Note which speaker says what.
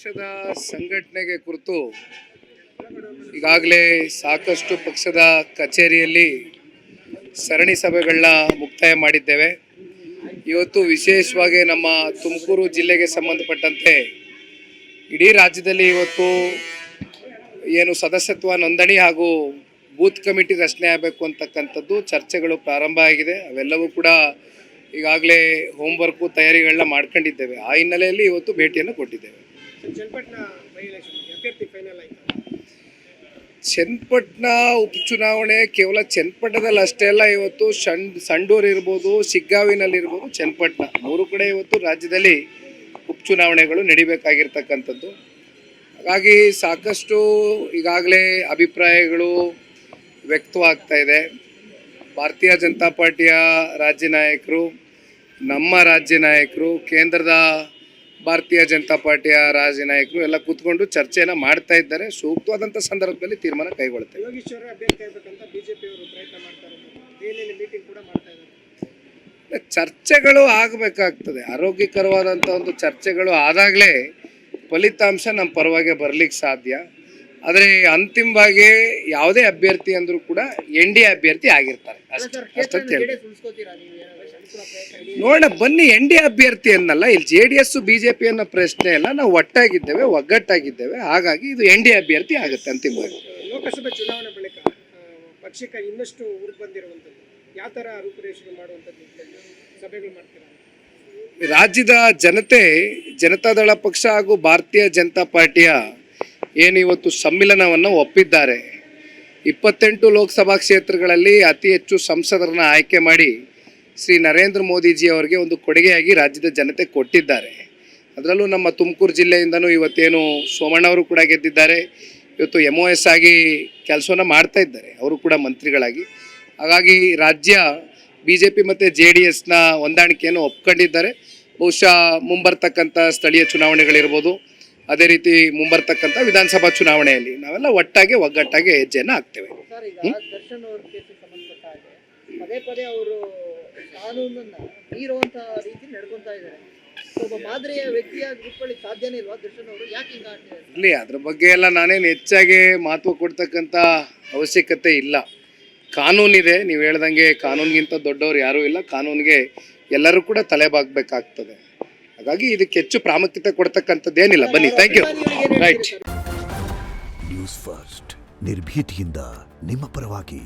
Speaker 1: ಪಕ್ಷದ ಸಂಘಟನೆಗೆ ಕುರಿತು ಈಗಾಗಲೇ ಸಾಕಷ್ಟು ಪಕ್ಷದ ಕಚೇರಿಯಲ್ಲಿ ಸರಣಿ ಸಭೆಗಳನ್ನ ಮುಕ್ತಾಯ ಮಾಡಿದ್ದೇವೆ. ಇವತ್ತು ವಿಶೇಷವಾಗಿ ನಮ್ಮ ತುಮಕೂರು ಜಿಲ್ಲೆಗೆ ಸಂಬಂಧಪಟ್ಟಂತೆ ಇಡೀ ರಾಜ್ಯದಲ್ಲಿ ಇವತ್ತು ಏನು ಸದಸ್ಯತ್ವ ನೋಂದಣಿ ಹಾಗೂ ಬೂತ್ ಕಮಿಟಿ ರಚನೆ ಆಗಬೇಕು ಅಂತಕ್ಕಂಥದ್ದು ಚರ್ಚೆಗಳು ಪ್ರಾರಂಭ ಆಗಿದೆ. ಅವೆಲ್ಲವೂ ಕೂಡ ಈಗಾಗಲೇ ಹೋಮ್ವರ್ಕು ತಯಾರಿಗಳನ್ನ ಮಾಡ್ಕೊಂಡಿದ್ದೇವೆ. ಆ ಹಿನ್ನೆಲೆಯಲ್ಲಿ ಇವತ್ತು ಭೇಟಿಯನ್ನು ಕೊಟ್ಟಿದ್ದೇವೆ. ಚನ್ನಪಟ್ಟಣ ಉಪಚುನಾವಣೆ ಕೇವಲ ಚನ್ನಪಟ್ಟಣದಲ್ಲಿ ಅಷ್ಟೇ ಅಲ್ಲ, ಇವತ್ತು ಸಂಡೂರು ಇರ್ಬೋದು, ಶಿಗ್ಗಾವಿನಲ್ಲಿರ್ಬೋದು, ಚನ್ನಪಟ್ಟಣ ಮೂರು ಕಡೆ ಇವತ್ತು ರಾಜ್ಯದಲ್ಲಿ ಉಪಚುನಾವಣೆಗಳು ನಡಿಬೇಕಾಗಿರ್ತಕ್ಕಂಥದ್ದು. ಹಾಗಾಗಿ ಸಾಕಷ್ಟು ಈಗಾಗಲೇ ಅಭಿಪ್ರಾಯಗಳು ವ್ಯಕ್ತವಾಗ್ತಾ ಇದೆ. ಭಾರತೀಯ ಜನತಾ ಪಾರ್ಟಿಯ ರಾಜ್ಯ ನಾಯಕರು, ನಮ್ಮ ರಾಜ್ಯ ನಾಯಕರು, ಕೇಂದ್ರದ ಭಾರತೀಯ ಜನತಾ ಪಾರ್ಟಿಯ ರಾಜ್ಯ ನಾಯಕರು ಎಲ್ಲ ಕೂತ್ಕೊಂಡು ಚರ್ಚೆಯನ್ನು ಮಾಡ್ತಾ ಇದ್ದಾರೆ. ಸೂಕ್ತವಾದಂಥ ಸಂದರ್ಭದಲ್ಲಿ ತೀರ್ಮಾನ ಕೈಗೊಳ್ಳುತ್ತೇವೆ. ಚರ್ಚೆಗಳು ಆಗಬೇಕಾಗ್ತದೆ. ಆರೋಗ್ಯಕರವಾದಂಥ ಒಂದು ಚರ್ಚೆಗಳು ಆದಾಗಲೇ ಫಲಿತಾಂಶ ನಮ್ಮ ಪರವಾಗಿ ಬರಲಿಕ್ಕೆ ಸಾಧ್ಯ. ಆದರೆ ಅಂತಿಮವಾಗಿ ಯಾವುದೇ ಅಭ್ಯರ್ಥಿ ಅಂದರೂ ಕೂಡ NDA ಅಭ್ಯರ್ಥಿ ಆಗಿರ್ತಾರೆ ಅಷ್ಟಂತ ಹೇಳಿ ನೋಡೋಣ. ಬನ್ನಿ, NDA ಅಭ್ಯರ್ಥಿ ಅನ್ನಲ್ಲ, ಇಲ್ಲಿ JDS BJP ಅನ್ನೋ ಪ್ರಶ್ನೆ ಎಲ್ಲ. ನಾವು ಒಟ್ಟಾಗಿದ್ದೇವೆ, ಒಗ್ಗಟ್ಟಾಗಿದ್ದೇವೆ. ಹಾಗಾಗಿ ಇದು NDA ಅಭ್ಯರ್ಥಿ ಆಗುತ್ತೆ ಅಂತಿಮವಾಗಿ.
Speaker 2: ಲೋಕಸಭೆ ಚುನಾವಣೆ ಬಳಿಕ ಪಕ್ಷಕ್ಕೆ ಇನ್ನಷ್ಟು ಉರುಪು ಬಂದಿರುವಂಥದ್ದು ಯಾವ ಥರ ರೂಪುರೇಷಣೆ ಮಾಡುವಂಥದ್ದು ಸಭೆಗಳು ಮಾಡ್ತೀರಾ?
Speaker 1: ರಾಜ್ಯದ ಜನತೆ, ಜನತಾದಳ ಪಕ್ಷ ಹಾಗೂ ಭಾರತೀಯ ಜನತಾ ಪಾರ್ಟಿಯ ಏನು ಇವತ್ತು ಸಮ್ಮಿಲನವನ್ನು ಒಪ್ಪಿದ್ದಾರೆ. 28 ಲೋಕಸಭಾ ಕ್ಷೇತ್ರಗಳಲ್ಲಿ ಅತಿ ಹೆಚ್ಚು ಸಂಸದರನ್ನ ಆಯ್ಕೆ ಮಾಡಿ ಶ್ರೀ ನರೇಂದ್ರ ಮೋದಿಜಿ ಅವರಿಗೆ ಒಂದು ಕೊಡುಗೆಯಾಗಿ ರಾಜ್ಯದ ಜನತೆ ಕೊಟ್ಟಿದ್ದಾರೆ. ಅದರಲ್ಲೂ ನಮ್ಮ ತುಮಕೂರು ಜಿಲ್ಲೆಯಿಂದನೂ ಇವತ್ತೇನು ಸೋಮಣ್ಣ ಅವರು ಕೂಡ ಗೆದ್ದಿದ್ದಾರೆ. ಇವತ್ತು MOS ಆಗಿ ಕೆಲಸವನ್ನು ಮಾಡ್ತಾ ಇದ್ದಾರೆ, ಅವರು ಕೂಡ ಮಂತ್ರಿಗಳಾಗಿ. ಹಾಗಾಗಿ ರಾಜ್ಯ BJP ಮತ್ತು JDSನ ಹೊಂದಾಣಿಕೆಯನ್ನು ಒಪ್ಕೊಂಡಿದ್ದಾರೆ. ಬಹುಶಃ ಮುಂಬರ್ತಕ್ಕಂಥ ಸ್ಥಳೀಯ ಚುನಾವಣೆಗಳಿರ್ಬೋದು, ಅದೇ ರೀತಿ ಮುಂಬರ್ತಕ್ಕಂಥ ವಿಧಾನಸಭಾ ಚುನಾವಣೆಯಲ್ಲಿ ನಾವೆಲ್ಲ ಒಟ್ಟಾಗಿ ಒಗ್ಗಟ್ಟಾಗಿ ಹೆಜ್ಜೆಯನ್ನು ಹಾಕ್ತೇವೆ.
Speaker 2: ದರ್ಶನ್ ಅವ್ರ ಕೇಸಿಗೆ ಸಂಬಂಧಪಟ್ಟ ಹಾಗೆ ಪದೇ ಪದೇ ಅವರು ಕಾನೂನನ್ನ ಮೀರುವಂತಹ ರೀತಿ ನಡ್ಕೊಂತಾ ಇದ್ದಾರೆ. ಒಬ್ಬ ಮಾದರಿಯ ವ್ಯಕ್ತಿಯಾಗಿ ರೂಪುಗೊಳ್ಳಲಿಕ್ಕೆ ಸಾಧ್ಯನೇ ಇಲ್ವಾ ದರ್ಶನ್ ಅವರು? ಯಾಕೆ ಹಿಂಗ ಆಗ್ತಿದೆ?
Speaker 1: ಇಲ್ಲಿ ಅದ್ರ ಬಗ್ಗೆ ಎಲ್ಲ ನಾನೇನು ಹೆಚ್ಚಾಗಿ ಮಹತ್ವ ಕೊಡ್ತಕ್ಕಂಥ ಅವಶ್ಯಕತೆ ಇಲ್ಲ. ಕಾನೂನಿದೆ, ನೀವು ಹೇಳ್ದಂಗೆ ಕಾನೂನಿಗಿಂತ ದೊಡ್ಡವರು ಯಾರೂ ಇಲ್ಲ. ಕಾನೂನಿಗೆ ಎಲ್ಲರೂ ಕೂಡ ತಲೆಬಾಗಬೇಕಾಗ್ತದೆ. ಹಾಗಾಗಿ ಇದಕ್ಕೆ ಹೆಚ್ಚು ಪ್ರಾಮುಖ್ಯತೆ ಕೊಡ್ತಕ್ಕಂಥದ್ದೇನಿಲ್ಲ. ಬನ್ನಿ, thank you. Right.
Speaker 3: News first, ನಿರ್ಭೀತಿಯಿಂದ ನಿಮ್ಮ ಪರವಾಗಿ.